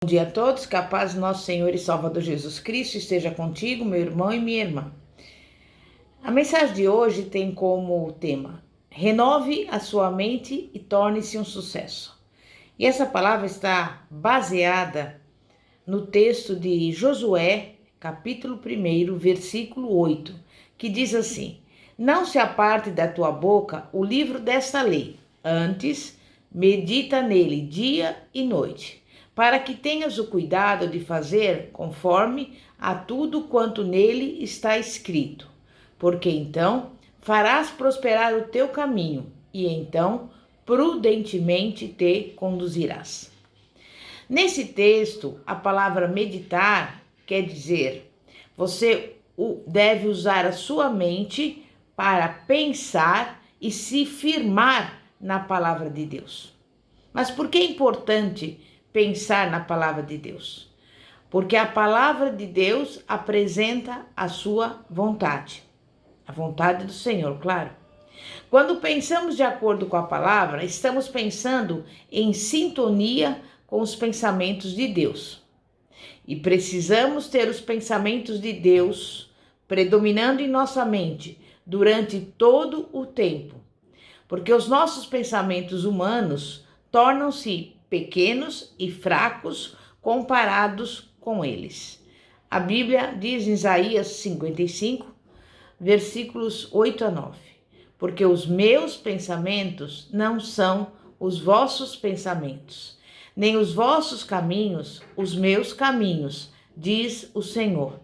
Bom dia a todos, que a paz do nosso Senhor e Salvador Jesus Cristo esteja contigo, meu irmão e minha irmã. A mensagem de hoje tem como tema: renove a sua mente e torne-se um sucesso. E essa palavra está baseada no texto de Josué, capítulo 1, versículo 8, que diz assim: não se aparte da tua boca o livro desta lei, antes medita nele dia e noite, para que tenhas o cuidado de fazer conforme a tudo quanto nele está escrito, porque então farás prosperar o teu caminho e então prudentemente te conduzirás. Nesse texto, a palavra meditar quer dizer, você deve usar a sua mente para pensar e se firmar na palavra de Deus. Mas por que é importante pensar na palavra de Deus? Porque a palavra de Deus apresenta a sua vontade, a vontade do Senhor, claro. Quando pensamos de acordo com a palavra, estamos pensando em sintonia com os pensamentos de Deus. E precisamos ter os pensamentos de Deus predominando em nossa mente durante todo o tempo, porque os nossos pensamentos humanos tornam-se pequenos e fracos comparados com eles. A Bíblia diz em Isaías 55, versículos 8 a 9, porque os meus pensamentos não são os vossos pensamentos, nem os vossos caminhos os meus caminhos, diz o Senhor.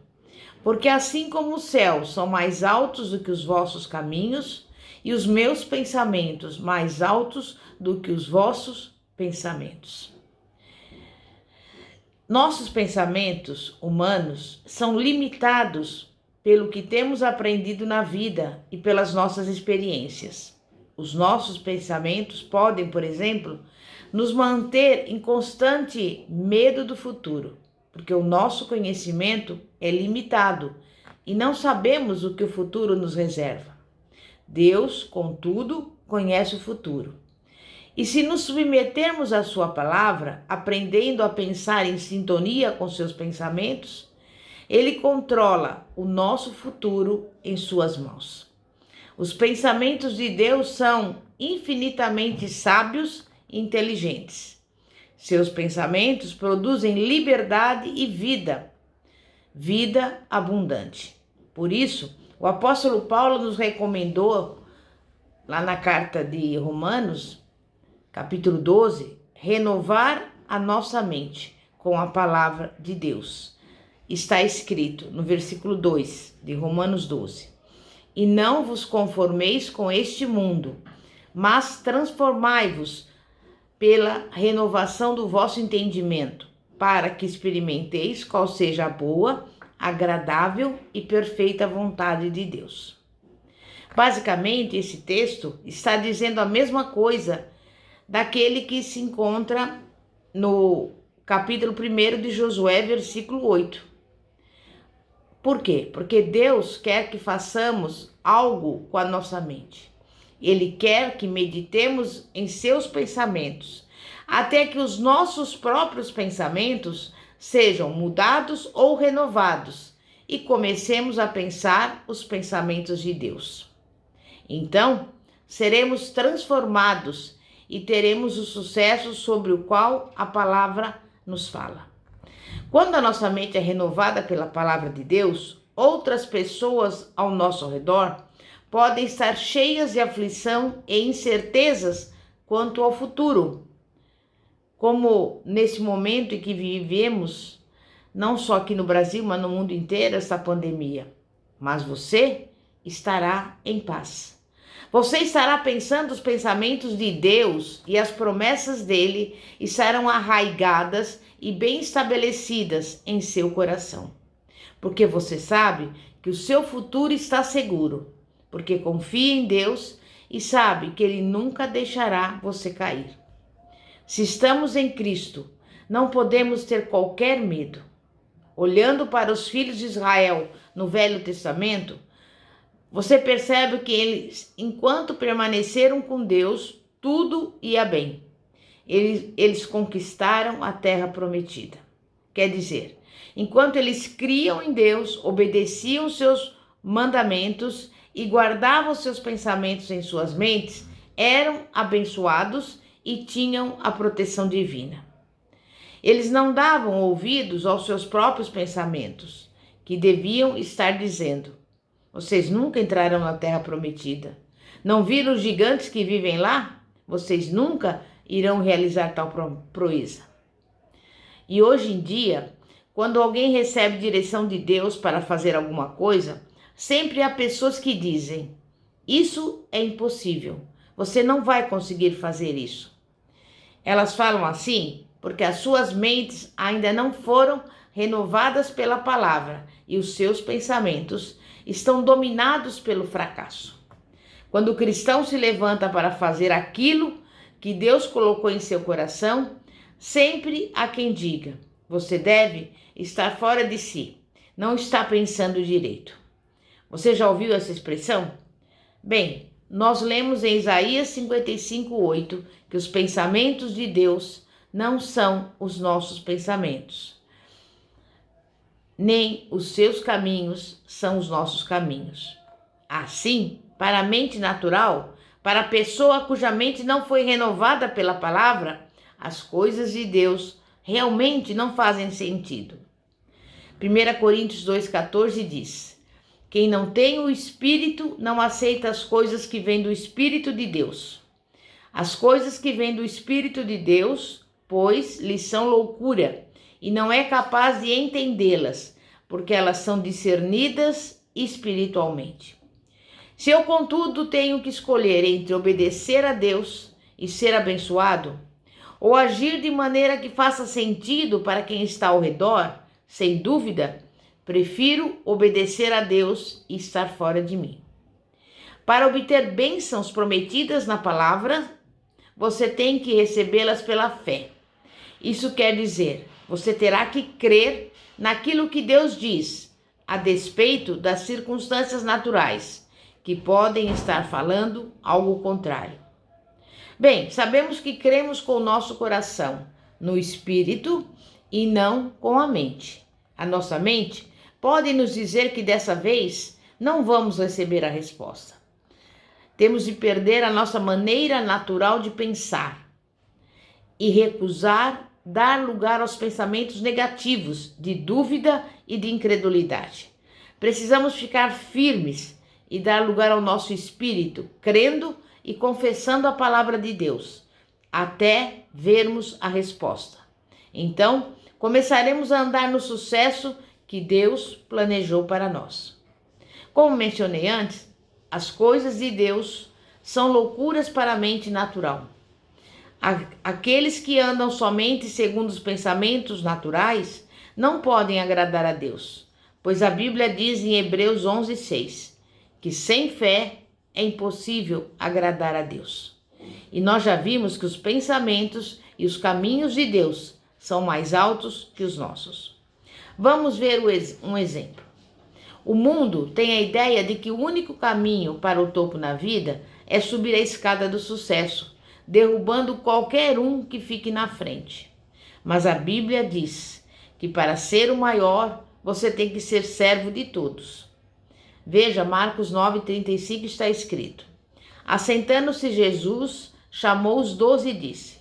Porque assim como os céus são mais altos do que os vossos caminhos, e os meus pensamentos mais altos do que os vossos pensamentos. Nossos pensamentos humanos são limitados pelo que temos aprendido na vida e pelas nossas experiências. Os nossos pensamentos podem, por exemplo, nos manter em constante medo do futuro, porque o nosso conhecimento é limitado e não sabemos o que o futuro nos reserva. Deus, contudo, conhece o futuro. E se nos submetermos à sua palavra, aprendendo a pensar em sintonia com seus pensamentos, ele controla o nosso futuro em suas mãos. Os pensamentos de Deus são infinitamente sábios e inteligentes. Seus pensamentos produzem liberdade e vida abundante. Por isso, o apóstolo Paulo nos recomendou, lá na carta de Romanos, capítulo 12, renovar a nossa mente com a palavra de Deus. Está escrito no versículo 2 de Romanos 12: e não vos conformeis com este mundo, mas transformai-vos pela renovação do vosso entendimento, para que experimenteis qual seja a boa, agradável e perfeita vontade de Deus. Basicamente, esse texto está dizendo a mesma coisa daquele que se encontra no capítulo 1 de Josué, versículo 8. Por quê? Porque Deus quer que façamos algo com a nossa mente. Ele quer que meditemos em seus pensamentos, até que os nossos próprios pensamentos sejam mudados ou renovados e comecemos a pensar os pensamentos de Deus. Então, seremos transformados e teremos o sucesso sobre o qual a palavra nos fala. Quando a nossa mente é renovada pela palavra de Deus, outras pessoas ao nosso redor podem estar cheias de aflição e incertezas quanto ao futuro, como nesse momento em que vivemos, não só aqui no Brasil, mas no mundo inteiro, essa pandemia. Mas você estará em paz. Você estará pensando os pensamentos de Deus e as promessas dele estarão arraigadas e bem estabelecidas em seu coração. Porque você sabe que o seu futuro está seguro, porque confia em Deus e sabe que ele nunca deixará você cair. Se estamos em Cristo, não podemos ter qualquer medo. Olhando para os filhos de Israel no Velho Testamento, você percebe que eles, enquanto permaneceram com Deus, tudo ia bem. Eles conquistaram a terra prometida. Quer dizer, enquanto eles criam em Deus, obedeciam seus mandamentos e guardavam seus pensamentos em suas mentes, eram abençoados e tinham a proteção divina. Eles não davam ouvidos aos seus próprios pensamentos, que deviam estar dizendo: vocês nunca entrarão na terra prometida. Não viram os gigantes que vivem lá? Vocês nunca irão realizar tal proeza. E hoje em dia, quando alguém recebe direção de Deus para fazer alguma coisa, sempre há pessoas que dizem: isso é impossível, você não vai conseguir fazer isso. Elas falam assim porque as suas mentes ainda não foram renovadas pela palavra e os seus pensamentos estão dominados pelo fracasso. Quando o cristão se levanta para fazer aquilo que Deus colocou em seu coração, sempre há quem diga: você deve estar fora de si, não está pensando direito. Você já ouviu essa expressão? Bem, nós lemos em Isaías 55:8 que os pensamentos de Deus não são os nossos pensamentos, nem os seus caminhos são os nossos caminhos. Assim, para a mente natural, para a pessoa cuja mente não foi renovada pela palavra, as coisas de Deus realmente não fazem sentido. 1 Coríntios 2,14 diz: quem não tem o Espírito não aceita as coisas que vêm do Espírito de Deus. As coisas que vêm do Espírito de Deus, pois, lhes são loucura, e não é capaz de entendê-las, porque elas são discernidas espiritualmente. Se eu, contudo, tenho que escolher entre obedecer a Deus e ser abençoado, ou agir de maneira que faça sentido para quem está ao redor, sem dúvida, prefiro obedecer a Deus e estar fora de mim. Para obter bênçãos prometidas na palavra, você tem que recebê-las pela fé. Isso quer dizer, você terá que crer naquilo que Deus diz, a despeito das circunstâncias naturais, que podem estar falando algo contrário. Bem, sabemos que cremos com o nosso coração, no Espírito e não com a mente. A nossa mente pode nos dizer que dessa vez não vamos receber a resposta. Temos de perder a nossa maneira natural de pensar e recusar dar lugar aos pensamentos negativos de dúvida e de incredulidade. Precisamos ficar firmes e dar lugar ao nosso espírito, crendo e confessando a palavra de Deus, até vermos a resposta. Então, começaremos a andar no sucesso que Deus planejou para nós. Como mencionei antes, as coisas de Deus são loucuras para a mente natural. Aqueles que andam somente segundo os pensamentos naturais não podem agradar a Deus, pois a Bíblia diz em Hebreus 11:6 que sem fé é impossível agradar a Deus. E nós já vimos que os pensamentos e os caminhos de Deus são mais altos que os nossos. Vamos ver um exemplo. O mundo tem a ideia de que o único caminho para o topo na vida é subir a escada do sucesso, derrubando qualquer um que fique na frente. Mas a Bíblia diz que para ser o maior, você tem que ser servo de todos. Veja, Marcos 9:35 está escrito: assentando-se Jesus, chamou os 12 e disse: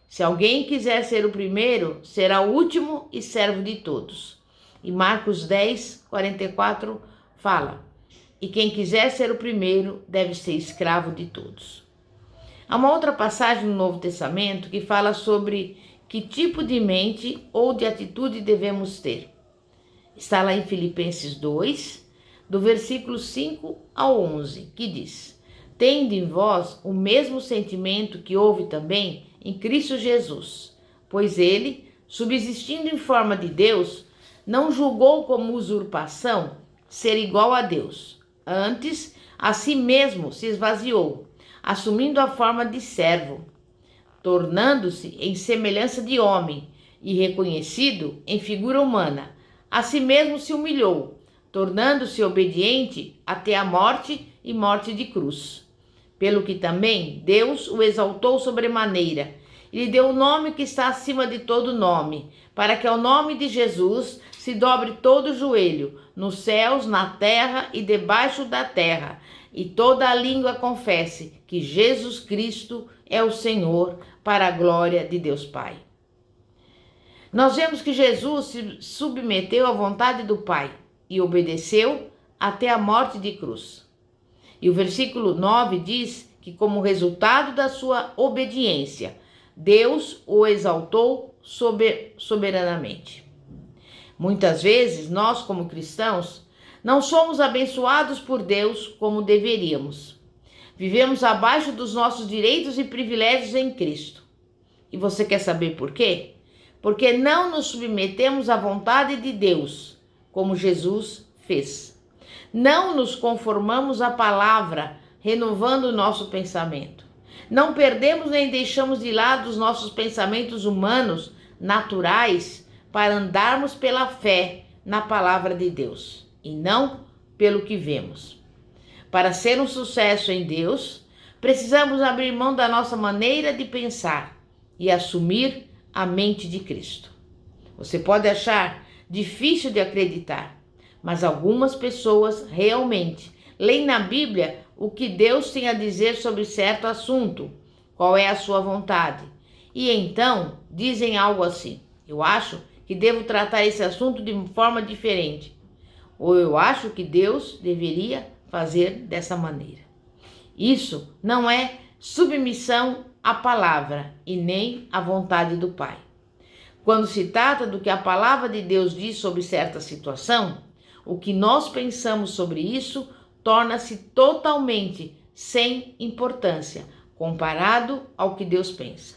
se alguém quiser ser o primeiro, será o último e servo de todos. E Marcos 10:44 fala: e quem quiser ser o primeiro deve ser escravo de todos. Há uma outra passagem no Novo Testamento que fala sobre que tipo de mente ou de atitude devemos ter. Está lá em Filipenses 2, do versículo 5 ao 11, que diz: tende em vós o mesmo sentimento que houve também em Cristo Jesus, pois ele, subsistindo em forma de Deus, não julgou como usurpação ser igual a Deus. Antes, a si mesmo se esvaziou, assumindo a forma de servo, tornando-se em semelhança de homem e reconhecido em figura humana. A si mesmo se humilhou, tornando-se obediente até a morte e morte de cruz. Pelo que também Deus o exaltou sobremaneira e lhe deu o nome que está acima de todo nome, para que ao nome de Jesus se dobre todo o joelho, nos céus, na terra e debaixo da terra, e toda a língua confesse que Jesus Cristo é o Senhor, para a glória de Deus Pai. Nós vemos que Jesus se submeteu à vontade do Pai e obedeceu até a morte de cruz. E o versículo 9 diz que, como resultado da sua obediência, Deus o exaltou soberanamente. Muitas vezes, nós como cristãos, não somos abençoados por Deus como deveríamos. Vivemos abaixo dos nossos direitos e privilégios em Cristo. E você quer saber por quê? Porque não nos submetemos à vontade de Deus, como Jesus fez. Não nos conformamos à palavra, renovando o nosso pensamento. Não perdemos nem deixamos de lado os nossos pensamentos humanos, naturais, para andarmos pela fé na palavra de Deus, e não pelo que vemos. Para ser um sucesso em Deus, precisamos abrir mão da nossa maneira de pensar e assumir a mente de Cristo. Você pode achar difícil de acreditar, mas algumas pessoas realmente leem na Bíblia o que Deus tem a dizer sobre certo assunto, qual é a sua vontade, e então dizem algo assim: eu acho que devo tratar esse assunto de forma diferente, ou eu acho que Deus deveria fazer dessa maneira. Isso não é submissão à palavra e nem à vontade do Pai. Quando se trata do que a palavra de Deus diz sobre certa situação, o que nós pensamos sobre isso torna-se totalmente sem importância comparado ao que Deus pensa.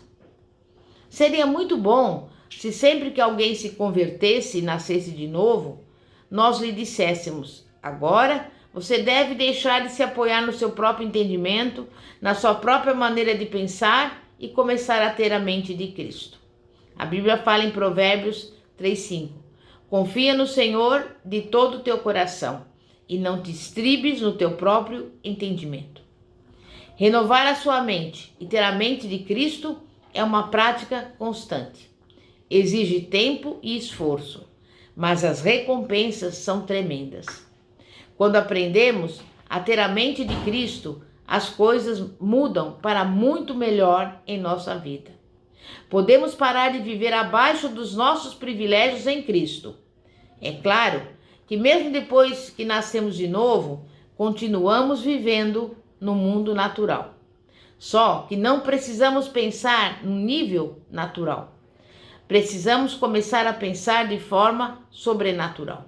Seria muito bom se sempre que alguém se convertesse e nascesse de novo, nós lhe disséssemos: agora você deve deixar de se apoiar no seu próprio entendimento, na sua própria maneira de pensar e começar a ter a mente de Cristo. A Bíblia fala em Provérbios 3:5. Confia no Senhor de todo o teu coração e não te estribes no teu próprio entendimento. Renovar a sua mente e ter a mente de Cristo é uma prática constante. Exige tempo e esforço, mas as recompensas são tremendas. Quando aprendemos a ter a mente de Cristo, as coisas mudam para muito melhor em nossa vida. Podemos parar de viver abaixo dos nossos privilégios em Cristo. É claro que mesmo depois que nascemos de novo, continuamos vivendo no mundo natural. Só que não precisamos pensar no nível natural. Precisamos começar a pensar de forma sobrenatural.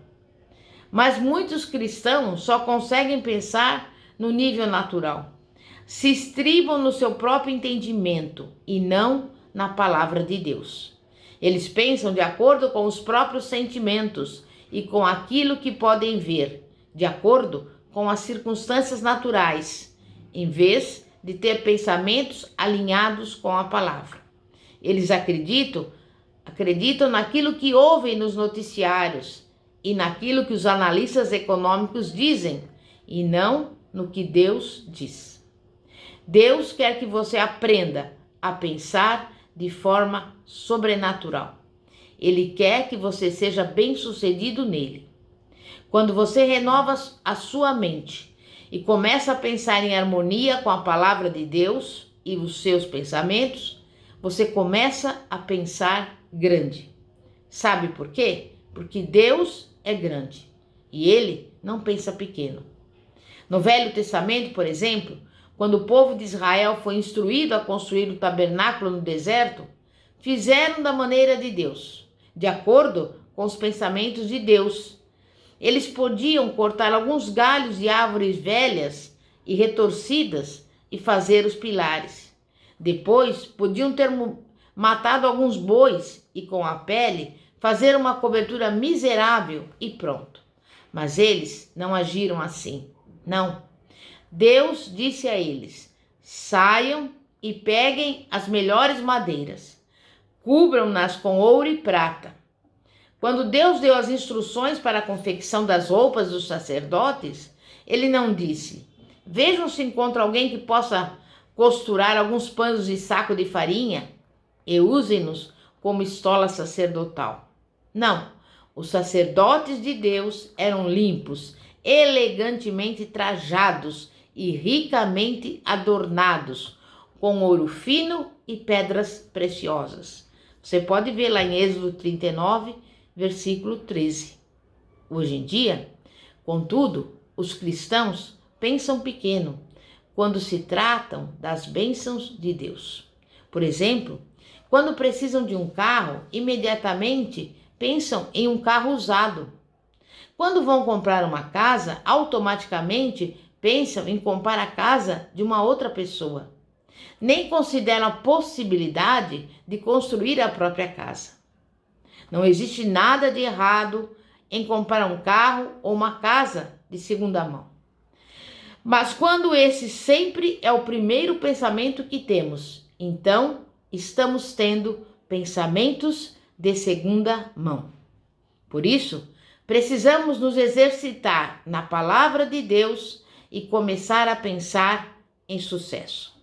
Mas muitos cristãos só conseguem pensar no nível natural. Se estribam no seu próprio entendimento e não na palavra de Deus. Eles pensam de acordo com os próprios sentimentos e com aquilo que podem ver, de acordo com as circunstâncias naturais, em vez de ter pensamentos alinhados com a palavra. Eles acreditam naquilo que ouvem nos noticiários e naquilo que os analistas econômicos dizem, e não no que Deus diz. Deus quer que você aprenda a pensar de forma sobrenatural. Ele quer que você seja bem-sucedido nele. Quando você renova a sua mente e começa a pensar em harmonia com a palavra de Deus e os seus pensamentos, você começa a pensar grande. Sabe por quê? Porque Deus é grande e Ele não pensa pequeno. No Velho Testamento, por exemplo, quando o povo de Israel foi instruído a construir o tabernáculo no deserto, fizeram da maneira de Deus, de acordo com os pensamentos de Deus. Eles podiam cortar alguns galhos de árvores velhas e retorcidas e fazer os pilares. Depois, podiam ter matado alguns bois e com a pele fazer uma cobertura miserável e pronto. Mas eles não agiram assim. Não. Deus disse a eles: saiam e peguem as melhores madeiras, cubram-nas com ouro e prata. Quando Deus deu as instruções para a confecção das roupas dos sacerdotes, Ele não disse: vejam se encontra alguém que possa costurar alguns panos de saco de farinha e usem-nos como estola sacerdotal. Não, os sacerdotes de Deus eram limpos, elegantemente trajados e ricamente adornados, com ouro fino e pedras preciosas. Você pode ver lá em Êxodo 39, versículo 13. Hoje em dia, contudo, os cristãos pensam pequeno quando se tratam das bênçãos de Deus. Por exemplo, quando precisam de um carro, imediatamente pensam em um carro usado. Quando vão comprar uma casa, automaticamente pensam em comprar a casa de uma outra pessoa. Nem consideram a possibilidade de construir a própria casa. Não existe nada de errado em comprar um carro ou uma casa de segunda mão. Mas quando esse sempre é o primeiro pensamento que temos, então estamos tendo pensamentos de segunda mão. Por isso, precisamos nos exercitar na palavra de Deus e começar a pensar em sucesso.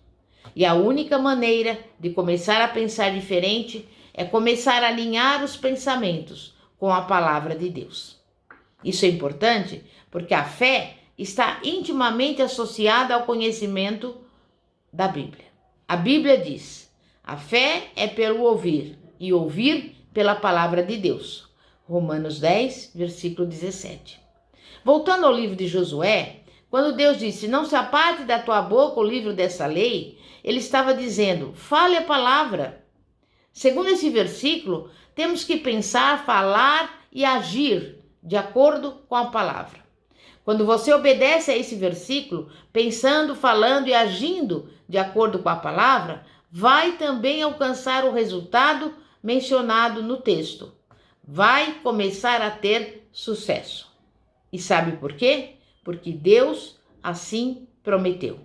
E a única maneira de começar a pensar diferente é começar a alinhar os pensamentos com a palavra de Deus. Isso é importante porque a fé está intimamente associada ao conhecimento da Bíblia. A Bíblia diz: a fé é pelo ouvir e ouvir pela palavra de Deus. Romanos 10, versículo 17. Voltando ao livro de Josué, quando Deus disse: não se aparte da tua boca o livro dessa lei, ele estava dizendo: fale a palavra. Segundo esse versículo, temos que pensar, falar e agir de acordo com a palavra. Quando você obedece a esse versículo, pensando, falando e agindo de acordo com a palavra, vai também alcançar o resultado mencionado no texto. Vai começar a ter sucesso. E sabe por quê? Porque Deus assim prometeu.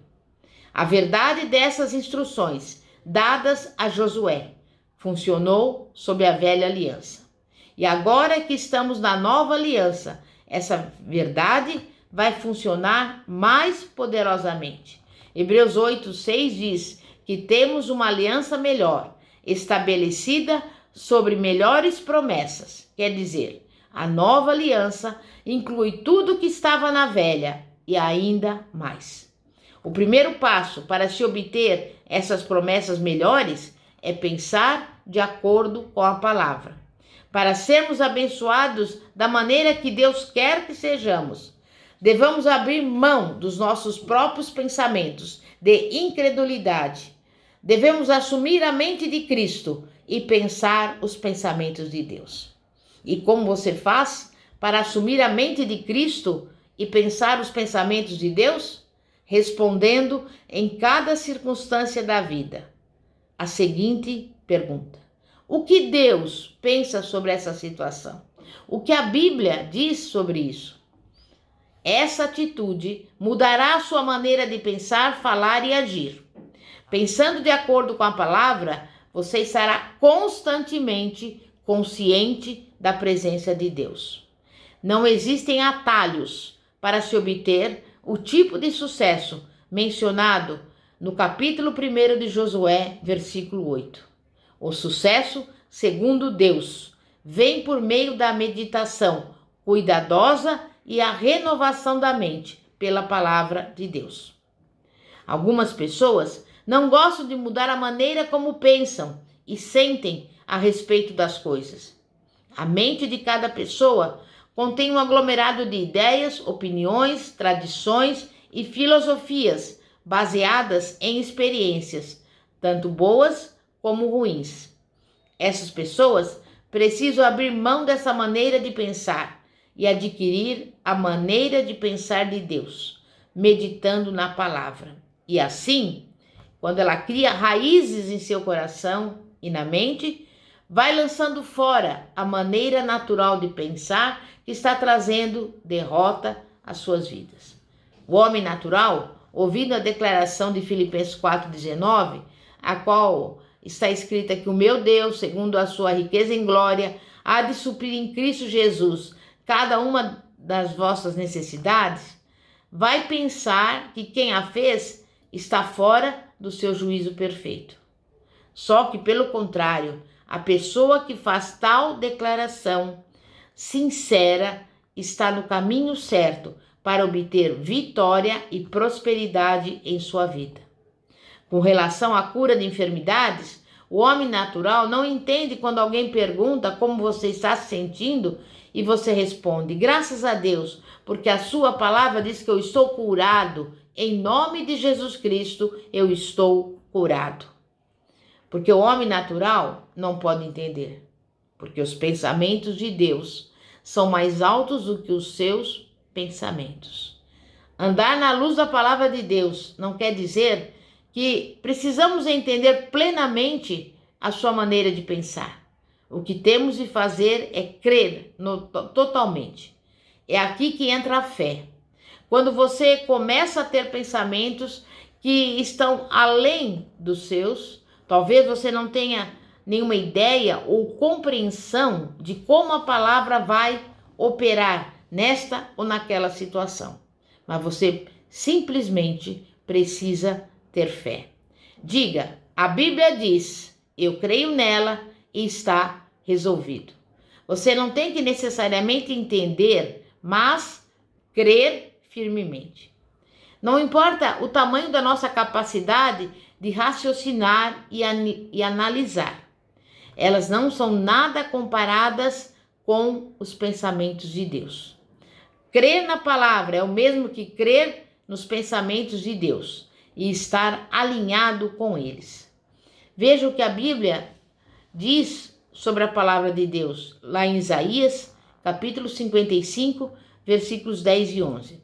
A verdade dessas instruções dadas a Josué funcionou sob a velha aliança. E agora que estamos na nova aliança, essa verdade vai funcionar mais poderosamente. Hebreus 8:6 diz que temos uma aliança melhor, estabelecida sobre melhores promessas. Quer dizer, a nova aliança inclui tudo que estava na velha e ainda mais. O primeiro passo para se obter essas promessas melhores é pensar de acordo com a palavra. Para sermos abençoados da maneira que Deus quer que sejamos, devemos abrir mão dos nossos próprios pensamentos de incredulidade. Devemos assumir a mente de Cristo e pensar os pensamentos de Deus. E como você faz para assumir a mente de Cristo e pensar os pensamentos de Deus? Respondendo em cada circunstância da vida a seguinte pergunta: o que Deus pensa sobre essa situação? O que a Bíblia diz sobre isso? Essa atitude mudará a sua maneira de pensar, falar e agir. Pensando de acordo com a palavra, você estará constantemente consciente da presença de Deus. Não existem atalhos para se obter o tipo de sucesso mencionado no capítulo 1 de Josué, versículo 8. O sucesso, segundo Deus, vem por meio da meditação cuidadosa e a renovação da mente pela palavra de Deus. Algumas pessoas não gostam de mudar a maneira como pensam e sentem a respeito das coisas. A mente de cada pessoa contém um aglomerado de ideias, opiniões, tradições e filosofias baseadas em experiências, tanto boas como ruins. Essas pessoas precisam abrir mão dessa maneira de pensar e adquirir a maneira de pensar de Deus, meditando na palavra. E assim, quando ela cria raízes em seu coração e na mente, vai lançando fora a maneira natural de pensar que está trazendo derrota às suas vidas. O homem natural, ouvindo a declaração de Filipenses 4,19, a qual está escrita que o meu Deus, segundo a sua riqueza em glória, há de suprir em Cristo Jesus cada uma das vossas necessidades, vai pensar que quem a fez está fora do seu juízo perfeito. Só que, pelo contrário, A pessoa que faz tal declaração sincera está no caminho certo para obter vitória e prosperidade em sua vida. Com relação à cura de enfermidades, o homem natural não entende quando alguém pergunta como você está se sentindo e você responde: graças a Deus, porque a sua palavra diz que eu estou curado. Em nome de Jesus Cristo, eu estou curado. Porque o homem natural não pode entender, porque os pensamentos de Deus são mais altos do que os seus pensamentos. Andar na luz da palavra de Deus não quer dizer que precisamos entender plenamente a sua maneira de pensar. O que temos de fazer é crer totalmente. É aqui que entra a fé. Quando você começa a ter pensamentos que estão além dos seus, talvez você não tenha nenhuma ideia ou compreensão de como a palavra vai operar nesta ou naquela situação. Mas você simplesmente precisa ter fé. Diga: a Bíblia diz, eu creio nela e está resolvido. Você não tem que necessariamente entender, mas crer firmemente. Não importa o tamanho da nossa capacidade de raciocinar e analisar. Elas não são nada comparadas com os pensamentos de Deus. Crer na palavra é o mesmo que crer nos pensamentos de Deus e estar alinhado com eles. Veja o que a Bíblia diz sobre a palavra de Deus, lá em Isaías, capítulo 55, versículos 10 e 11.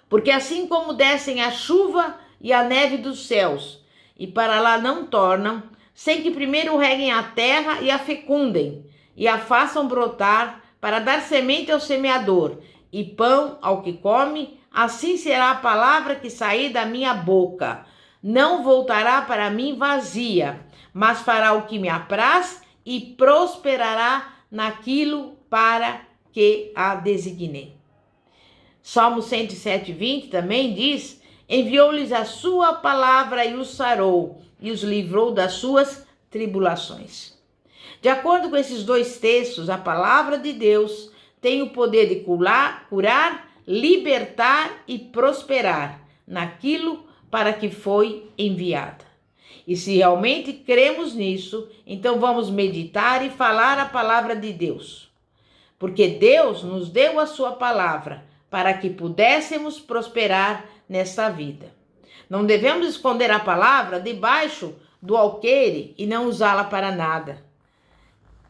Porque assim como descem a chuva e a neve dos céus, e para lá não tornam, sem que primeiro reguem a terra e a fecundem, e a façam brotar, para dar semente ao semeador, e pão ao que come, assim será a palavra que sair da minha boca. Não voltará para mim vazia, mas fará o que me apraz e prosperará naquilo para que a designei. Salmo 107:20 também diz: enviou-lhes a sua palavra e os sarou, e os livrou das suas tribulações. De acordo com esses dois textos, a palavra de Deus tem o poder de curar, libertar e prosperar naquilo para que foi enviada. E se realmente cremos nisso, então vamos meditar e falar a palavra de Deus. Porque Deus nos deu a sua palavra para que pudéssemos prosperar nesta vida. Não devemos esconder a palavra debaixo do alqueire e não usá-la para nada.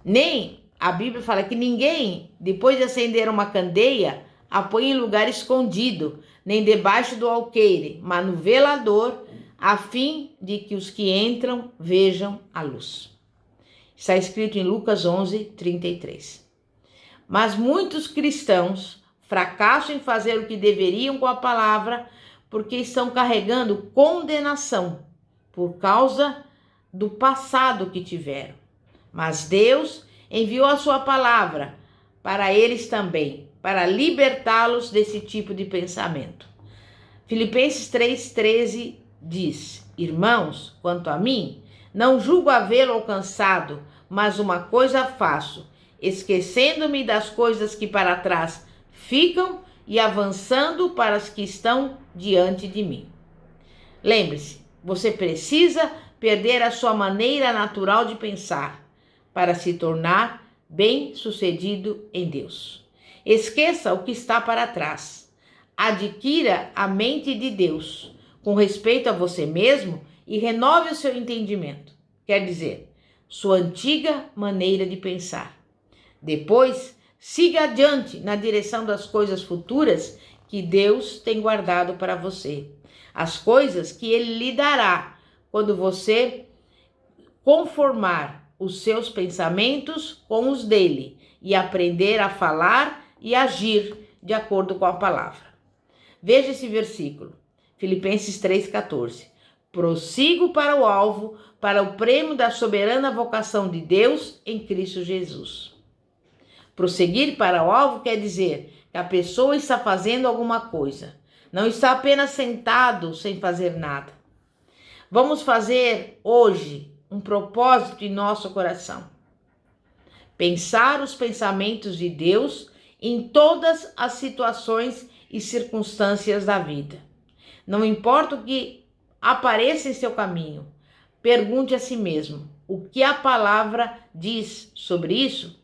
Nem a Bíblia fala que ninguém, depois de acender uma candeia, a põe em lugar escondido, nem debaixo do alqueire, mas no velador, a fim de que os que entram vejam a luz. Está escrito em Lucas 11:33. Mas muitos cristãos fracassam em fazer o que deveriam com a palavra porque estão carregando condenação por causa do passado que tiveram. Mas Deus enviou a sua palavra para eles também, para libertá-los desse tipo de pensamento. Filipenses 3:13 diz: irmãos, quanto a mim, não julgo havê-lo alcançado, mas uma coisa faço, esquecendo-me das coisas que para trás ficam e avançando para as que estão diante de mim. Lembre-se, você precisa perder a sua maneira natural de pensar para se tornar bem-sucedido em Deus. Esqueça o que está para trás. Adquira a mente de Deus com respeito a você mesmo e renove o seu entendimento. Quer dizer, sua antiga maneira de pensar. Depois, siga adiante na direção das coisas futuras que Deus tem guardado para você. As coisas que Ele lhe dará quando você conformar os seus pensamentos com os dele e aprender a falar e agir de acordo com a palavra. Veja esse versículo, Filipenses 3:14. Prossigo para o alvo, para o prêmio da soberana vocação de Deus em Cristo Jesus. Prosseguir para o alvo quer dizer que a pessoa está fazendo alguma coisa, não está apenas sentado sem fazer nada. Vamos fazer hoje um propósito em nosso coração. Pensar os pensamentos de Deus em todas as situações e circunstâncias da vida. Não importa o que apareça em seu caminho, pergunte a si mesmo: o que a palavra diz sobre isso?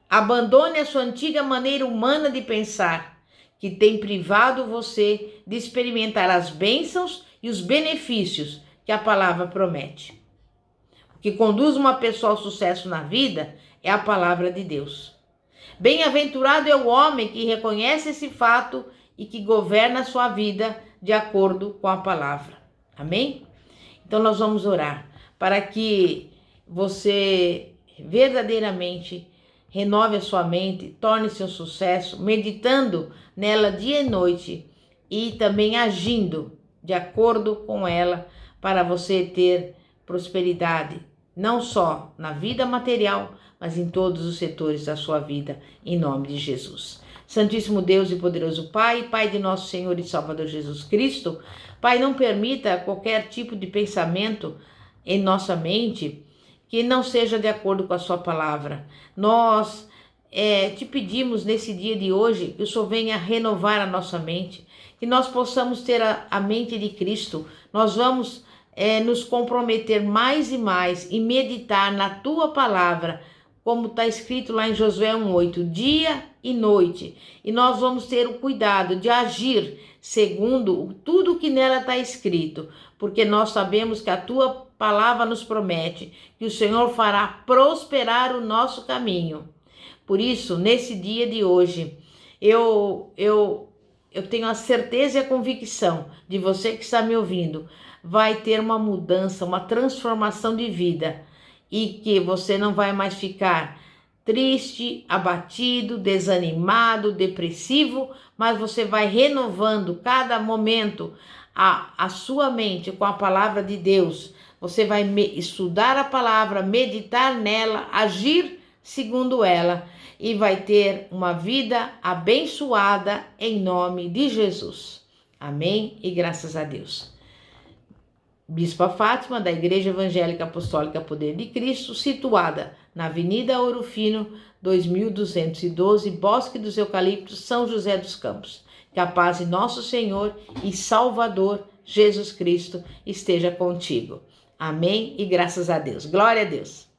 Abandone a sua antiga maneira humana de pensar, que tem privado você de experimentar as bênçãos e os benefícios que a palavra promete. O que conduz uma pessoa ao sucesso na vida é a palavra de Deus. Bem-aventurado é o homem que reconhece esse fato e que governa a sua vida de acordo com a palavra. Amém? Então nós vamos orar para que você verdadeiramente renove a sua mente, torne-se um sucesso, meditando nela dia e noite e também agindo de acordo com ela para você ter prosperidade, não só na vida material, mas em todos os setores da sua vida, em nome de Jesus. Santíssimo Deus e poderoso Pai, Pai de nosso Senhor e Salvador Jesus Cristo, Pai, não permita qualquer tipo de pensamento em nossa mente que não seja de acordo com a sua palavra. Nós te pedimos nesse dia de hoje que o Senhor venha renovar a nossa mente, que nós possamos ter a mente de Cristo. Nós vamos nos comprometer mais e mais e meditar na tua palavra, como está escrito lá em Josué 1:8, dia e noite. E nós vamos ter o cuidado de agir segundo tudo que nela está escrito, porque nós sabemos que a tua palavra nos promete que o Senhor fará prosperar o nosso caminho. Por isso, nesse dia de hoje, eu tenho a certeza e a convicção de você que está me ouvindo, vai ter uma mudança, uma transformação de vida, e que você não vai mais ficar triste, abatido, desanimado, depressivo, mas você vai renovando cada momento a sua mente com a palavra de Deus. Você vai estudar a palavra, meditar nela, agir segundo ela e vai ter uma vida abençoada em nome de Jesus. Amém e graças a Deus. Bispa Fátima, da Igreja Evangélica Apostólica Poder de Cristo, situada na Avenida Ouro Fino, 2212, Bosque dos Eucaliptos, São José dos Campos. Que a paz de nosso Senhor e Salvador Jesus Cristo esteja contigo. Amém e graças a Deus. Glória a Deus.